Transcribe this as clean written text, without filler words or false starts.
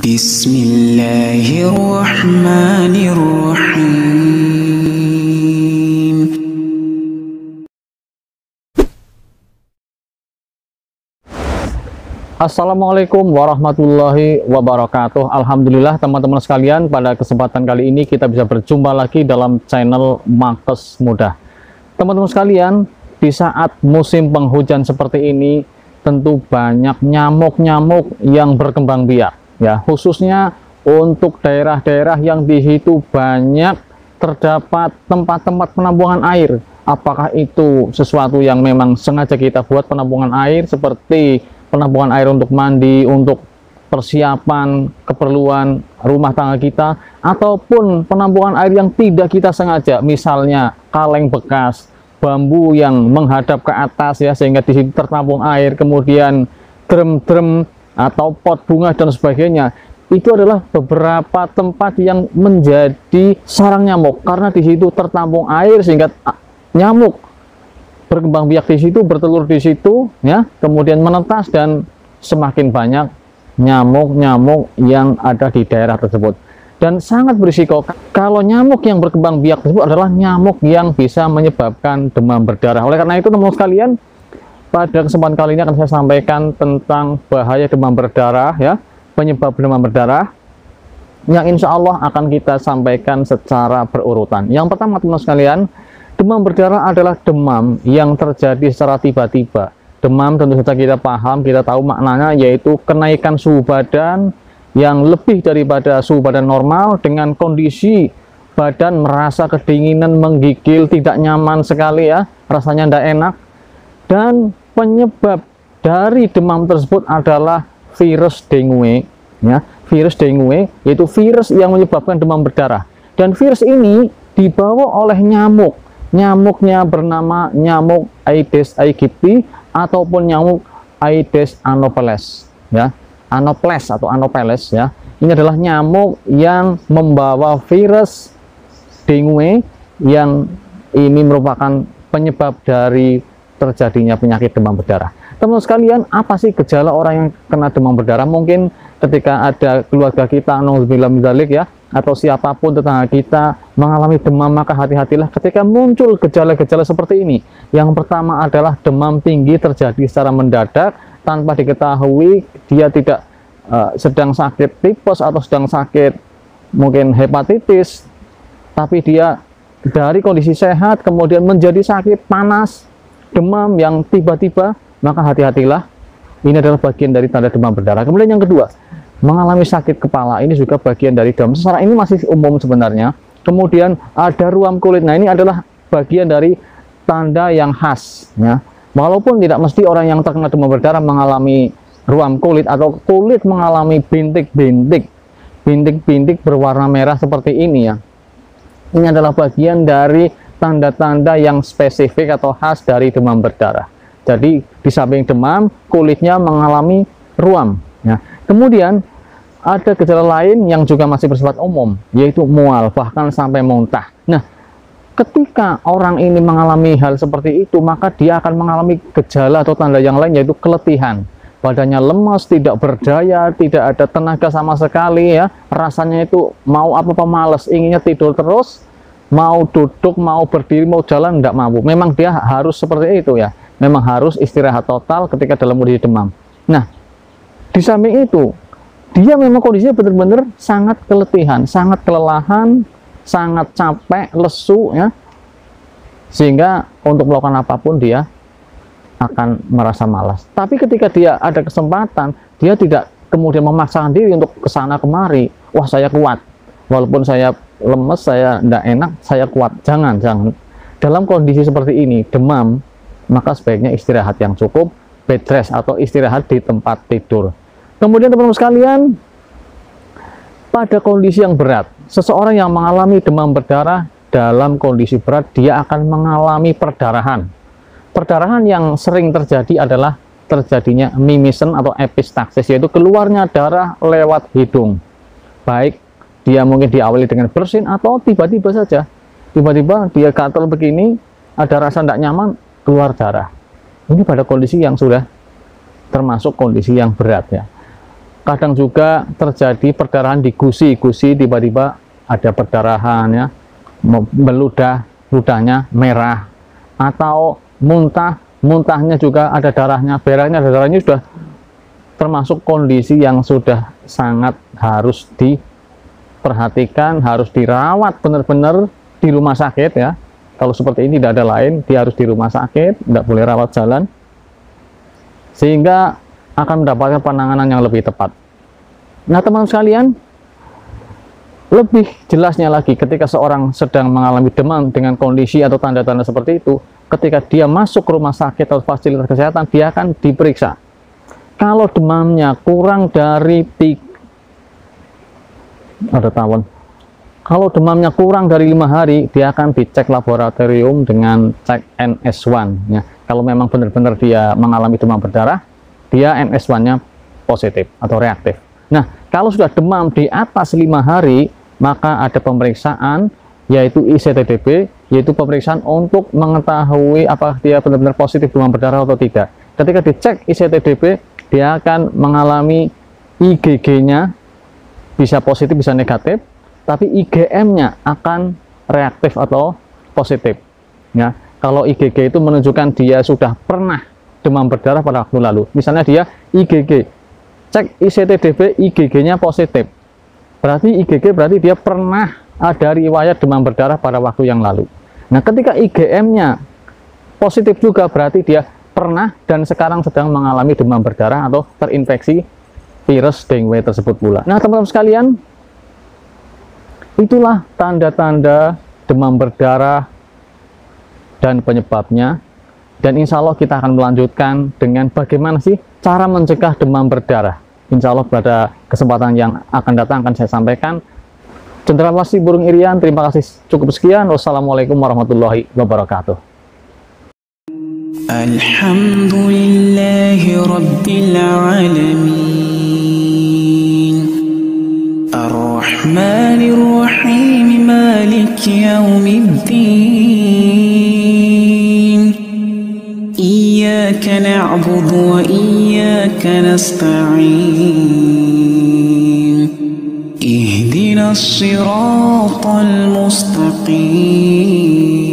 Bismillahirrahmanirrahim. Assalamualaikum warahmatullahi wabarakatuh. Alhamdulillah teman-teman sekalian, pada kesempatan kali ini kita bisa berjumpa lagi dalam channel Makes Mudah. Teman-teman sekalian, di saat musim penghujan seperti ini tentu banyak nyamuk-nyamuk yang berkembang biak ya, khususnya untuk daerah-daerah yang di situ banyak terdapat tempat-tempat penampungan air. Apakah itu sesuatu yang memang sengaja kita buat penampungan air, seperti penampungan air untuk mandi, untuk persiapan keperluan rumah tangga kita, ataupun penampungan air yang tidak kita sengaja, misalnya kaleng bekas, bambu yang menghadap ke atas ya, sehingga di situ tertampung air, kemudian drum-drum atau pot bunga dan sebagainya. Itu adalah beberapa tempat yang menjadi sarang nyamuk, karena di situ tertampung air sehingga nyamuk berkembang biak di situ, bertelur di situ ya, kemudian menetas, dan semakin banyak nyamuk-nyamuk yang ada di daerah tersebut. Dan sangat berisiko kalau nyamuk yang berkembang biak tersebut adalah nyamuk yang bisa menyebabkan demam berdarah. Oleh karena itu teman-teman sekalian, pada kesempatan kali ini akan saya sampaikan tentang bahaya demam berdarah ya, penyebab demam berdarah, yang insya Allah akan kita sampaikan secara berurutan. Yang pertama teman-teman sekalian, demam berdarah adalah demam yang terjadi secara tiba-tiba. Demam tentu saja kita paham, kita tahu maknanya, yaitu kenaikan suhu badan yang lebih daripada suhu badan normal, dengan kondisi badan merasa kedinginan, menggigil, tidak nyaman sekali ya, rasanya tidak enak. Dan penyebab dari demam tersebut adalah virus dengue ya, virus dengue yaitu virus yang menyebabkan demam berdarah. Dan virus ini dibawa oleh nyamuk. Nyamuknya bernama nyamuk Aedes aegypti ataupun nyamuk Aedes anopheles ya, Anopheles atau Anopheles ya. Ini adalah nyamuk yang membawa virus dengue, yang ini merupakan penyebab dari terjadinya penyakit demam berdarah. Teman-teman sekalian, apa sih gejala orang yang kena demam berdarah? Mungkin ketika ada keluarga kita, nauzubillah min dzalik ya, atau siapapun tetangga kita mengalami demam, maka hati-hatilah ketika muncul gejala-gejala seperti ini. Yang pertama adalah demam tinggi terjadi secara mendadak tanpa diketahui, dia tidak sedang sakit tipes atau sedang sakit mungkin hepatitis, tapi dia dari kondisi sehat kemudian menjadi sakit panas, demam yang tiba-tiba, maka hati-hatilah, ini adalah bagian dari tanda demam berdarah. Kemudian yang kedua, mengalami sakit kepala, ini juga bagian dari demam. Secara ini masih umum sebenarnya. Kemudian ada ruam kulit, nah ini adalah bagian dari tanda yang khas ya. Walaupun tidak mesti orang yang terkena demam berdarah mengalami ruam kulit atau kulit mengalami bintik-bintik berwarna merah seperti ini ya. Ini adalah bagian dari tanda-tanda yang spesifik atau khas dari demam berdarah. Jadi di samping demam, kulitnya mengalami ruam ya. Kemudian ada gejala lain yang juga masih bersifat umum, yaitu mual, bahkan sampai muntah. Nah, ketika orang ini mengalami hal seperti itu, maka dia akan mengalami gejala atau tanda yang lain, yaitu keletihan. Badannya lemas, tidak berdaya, tidak ada tenaga sama sekali ya. Rasanya itu mau apa-apa males, inginnya tidur terus, mau duduk, mau berdiri, mau jalan, tidak mampu. Memang dia harus seperti itu ya. Memang harus istirahat total ketika dalam kondisi demam. Nah, di samping itu, dia memang kondisinya benar-benar sangat keletihan, sangat kelelahan, sangat capek, lesu ya, sehingga untuk melakukan apapun dia akan merasa malas. Tapi ketika dia ada kesempatan, dia tidak kemudian memaksakan diri untuk kesana kemari. Wah, saya kuat, walaupun saya lemes, saya tidak enak, saya kuat. Jangan. Dalam kondisi seperti ini, demam, maka sebaiknya istirahat yang cukup, bed rest atau istirahat di tempat tidur. Kemudian teman-teman sekalian, pada kondisi yang berat, seseorang yang mengalami demam berdarah dalam kondisi berat, dia akan mengalami perdarahan. Perdarahan yang sering terjadi adalah terjadinya mimisen atau epistaxis, yaitu keluarnya darah lewat hidung. Baik dia mungkin diawali dengan bersin, atau tiba-tiba saja, tiba-tiba dia gatal begini, ada rasa tidak nyaman, keluar darah. Ini pada kondisi yang sudah termasuk kondisi yang berat ya. kadang juga terjadi perdarahan di gusi, tiba-tiba ada perdarahan ya, ludahnya merah, atau muntahnya juga ada darahnya, berahnya ada darahnya, sudah termasuk kondisi yang sudah sangat harus diperhatikan, harus dirawat benar-benar di rumah sakit ya. Kalau seperti ini tidak ada lain, dia harus di rumah sakit, tidak boleh rawat jalan, sehingga akan mendapatkan penanganan yang lebih tepat. Nah teman-teman sekalian, lebih jelasnya lagi ketika seorang sedang mengalami demam dengan kondisi atau tanda-tanda seperti itu, ketika dia masuk ke rumah sakit atau fasilitas kesehatan, dia akan diperiksa. Kalau demamnya kurang dari kalau demamnya kurang dari 5 hari, dia akan dicek laboratorium dengan cek NS1 ya. Kalau memang benar-benar dia mengalami demam berdarah, dia NS1-nya positif atau reaktif. Nah, kalau sudah demam di atas 5 hari, maka ada pemeriksaan yaitu ICTDB, yaitu pemeriksaan untuk mengetahui apakah dia benar-benar positif demam berdarah atau tidak. Ketika dicek ICTDB, dia akan mengalami IgG-nya bisa positif bisa negatif, tapi IgM-nya akan reaktif atau positif ya. Kalau IgG itu menunjukkan dia sudah pernah demam berdarah pada waktu lalu. Misalnya dia IgG, cek ICTDB, IgG-nya positif, berarti IgG berarti dia pernah ada riwayat demam berdarah pada waktu yang lalu. Nah ketika IgM-nya positif juga, berarti dia pernah dan sekarang sedang mengalami demam berdarah atau terinfeksi virus dengue tersebut pula. Nah teman-teman sekalian, itulah tanda-tanda demam berdarah dan penyebabnya. Dan insya Allah kita akan melanjutkan dengan bagaimana sih cara mencegah demam berdarah. Insya Allah pada kesempatan yang akan datang akan saya sampaikan. Cendrawasih burung irian, terima kasih, cukup sekian. Wassalamualaikum warahmatullahi wabarakatuh. Alhamdulillahi Rabbil Alamin, Ar-Rahmanir Rahim, Maliki Yawmiddin, Iyyaka na'budu wa iyyaka nasta'in, Ihdinas siratal mustaqim.